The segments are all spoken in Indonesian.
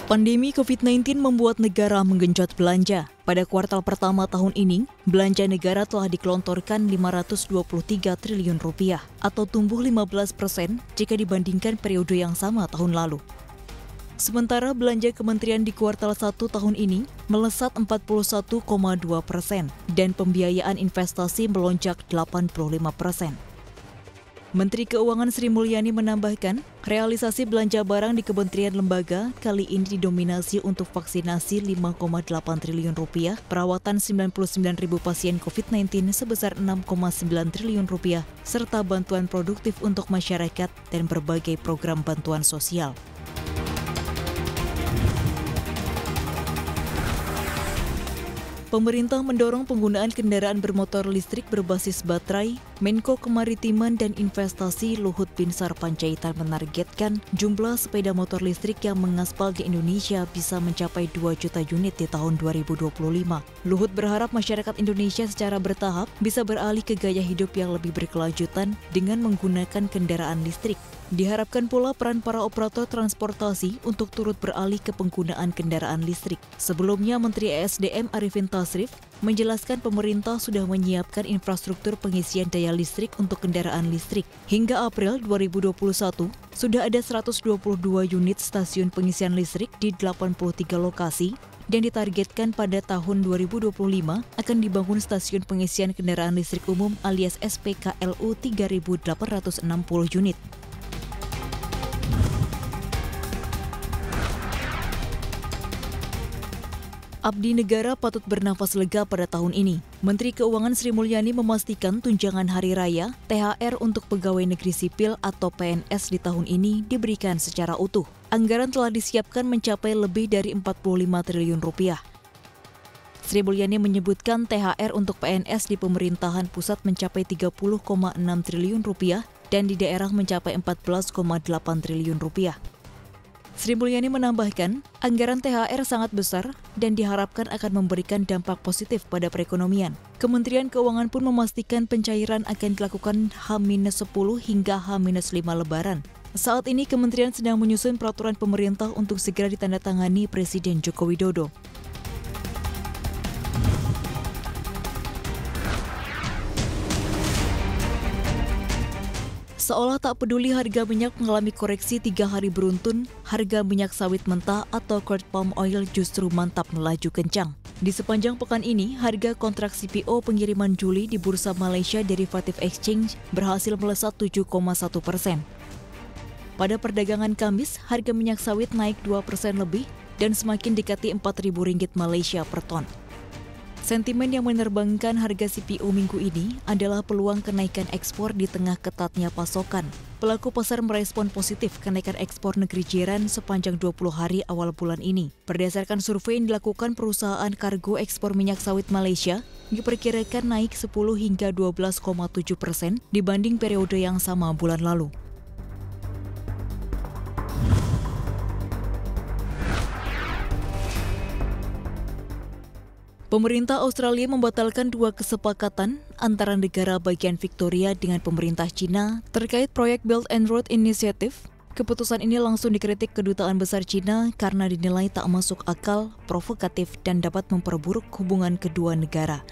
Pandemi COVID-19 membuat negara menggenjot belanja. Pada kuartal pertama tahun ini, belanja negara telah dikelontorkan Rp523 triliun atau tumbuh 15% jika dibandingkan periode yang sama tahun lalu. Sementara belanja kementerian di kuartal 1 tahun ini melesat 41,2% dan pembiayaan investasi melonjak 85%. Menteri Keuangan Sri Mulyani menambahkan, realisasi belanja barang di kementerian lembaga kali ini didominasi untuk vaksinasi Rp5,8 triliun, perawatan 99.000 pasien COVID-19 sebesar Rp6,9 triliun, serta bantuan produktif untuk masyarakat dan berbagai program bantuan sosial. Pemerintah mendorong penggunaan kendaraan bermotor listrik berbasis baterai. Menko Kemaritiman dan Investasi Luhut Binsar Panjaitan menargetkan jumlah sepeda motor listrik yang mengaspal di Indonesia bisa mencapai 2 juta unit di tahun 2025. Luhut berharap masyarakat Indonesia secara bertahap bisa beralih ke gaya hidup yang lebih berkelanjutan dengan menggunakan kendaraan listrik. Diharapkan pula peran para operator transportasi untuk turut beralih ke penggunaan kendaraan listrik. Sebelumnya, Menteri ESDM Arifin Tasrif menjelaskan pemerintah sudah menyiapkan infrastruktur pengisian daya listrik untuk kendaraan listrik. Hingga April 2021, sudah ada 122 unit stasiun pengisian listrik di 83 lokasi dan ditargetkan pada tahun 2025 akan dibangun stasiun pengisian kendaraan listrik umum alias SPKLU 3.860 unit. Abdi negara patut bernafas lega pada tahun ini. Menteri Keuangan Sri Mulyani memastikan tunjangan hari raya, THR untuk pegawai negeri sipil atau PNS di tahun ini diberikan secara utuh. Anggaran telah disiapkan mencapai lebih dari Rp45 triliun. Sri Mulyani menyebutkan THR untuk PNS di pemerintahan pusat mencapai Rp30,6 triliun dan di daerah mencapai Rp14,8 triliun. Sri Mulyani menambahkan, anggaran THR sangat besar dan diharapkan akan memberikan dampak positif pada perekonomian. Kementerian Keuangan pun memastikan pencairan akan dilakukan H-10 hingga H-5 Lebaran. Saat ini kementerian sedang menyusun peraturan pemerintah untuk segera ditandatangani Presiden Joko Widodo. Seolah tak peduli harga minyak mengalami koreksi 3 hari beruntun, harga minyak sawit mentah atau crude palm oil justru mantap melaju kencang. Di sepanjang pekan ini, harga kontrak CPO pengiriman Juli di Bursa Malaysia Derivative Exchange berhasil melesat 7,1%. Pada perdagangan Kamis, harga minyak sawit naik 2% lebih dan semakin dekati Rp4.000 Malaysia per ton. Sentimen yang menerbangkan harga CPO minggu ini adalah peluang kenaikan ekspor di tengah ketatnya pasokan. Pelaku pasar merespon positif kenaikan ekspor negeri jiran sepanjang 20 hari awal bulan ini. Berdasarkan survei yang dilakukan perusahaan kargo ekspor minyak sawit Malaysia, diperkirakan naik 10 hingga 12,7% dibanding periode yang sama bulan lalu. Pemerintah Australia membatalkan 2 kesepakatan antara negara bagian Victoria dengan pemerintah China terkait proyek Belt and Road Initiative. Keputusan ini langsung dikritik Kedutaan Besar China karena dinilai tak masuk akal, provokatif, dan dapat memperburuk hubungan kedua negara.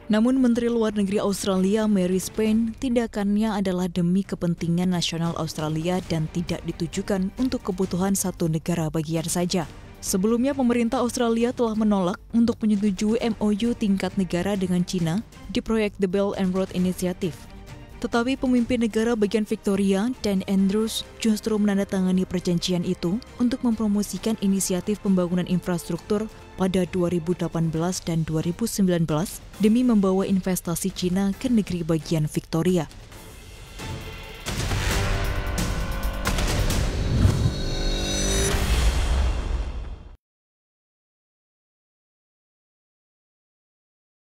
Namun Menteri Luar Negeri Australia Mary Spain, tindakannya adalah demi kepentingan nasional Australia dan tidak ditujukan untuk kebutuhan satu negara bagian saja. Sebelumnya, pemerintah Australia telah menolak untuk menyetujui MOU tingkat negara dengan China di proyek The Belt and Road Initiative. Tetapi pemimpin negara bagian Victoria dan Andrews justru menandatangani perjanjian itu untuk mempromosikan inisiatif pembangunan infrastruktur pada 2018 dan 2019 demi membawa investasi China ke negeri bagian Victoria.